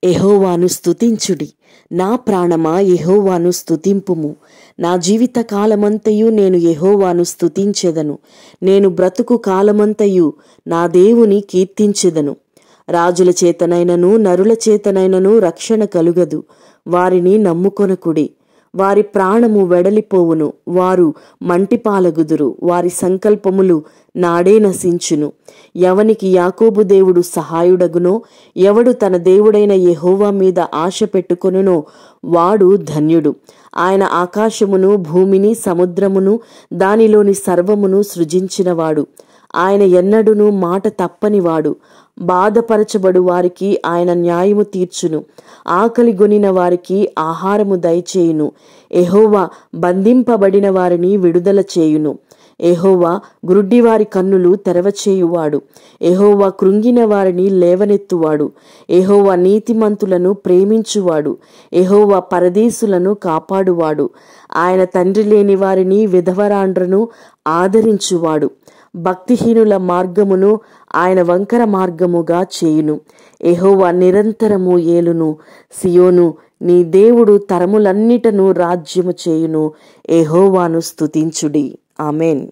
యెహోవాను స్తుతించుడి. నా ప్రాణమా యెహోవాను స్తుతింపుము. నా జీవిత కాలమంతయు నేను యెహోవాను స్తుతించెదను. నేను బ్రతుకు కాలమంతయు నా దేవుని కీర్తించెదను. రాజుల చేతనైనను నరుల చేతనైనను రక్షణ కలుగదు. వారిని నమ్ముకొనకుడి. వారి ప్రాణము వెడలిపోవును. వారు మంటిపాలగుదురు. వారి సంకల్పములు నాడే నశించును. ఎవనికి యాకోబు దేవుడు సహాయుడగునో, ఎవడు తన దేవుడైన యెహోవా మీద ఆశ పెట్టుకొనునో వాడు ధన్యుడు. ఆయన ఆకాశమును భూమిని సముద్రమును దానిలోని సర్వమును సృజించినవాడు. ఆయన ఎన్నడును మాట తప్పనివాడు. బాధపరచబడు వారికి ఆయన న్యాయము తీర్చును. ఆకలిగొనిన వారికి ఆహారము దయచేయును. యెహోవా బంధింపబడిన వారిని విడుదల చేయును. యెహోవా గ్రుడ్డివారి కన్నులు తెరవచేయువాడు. యెహోవా కృంగిన వారిని లేవనెత్తువాడు. యెహోవా నీతిమంతులను ప్రేమించువాడు. యెహోవా పరదేశులను కాపాడువాడు. ఆయన తండ్రి లేని వారిని విధవరాండ్రను ఆదరించువాడు. భక్తిహీనుల మార్గమును ఆయన వంకర మార్గముగా చేయును. యెహోవా నిరంతరము ఏలును. సియోను నీ దేవుడు తరములన్నిటను రాజ్యము చేయును. యెహోవాను స్తుతించుడి. ఆమేన్.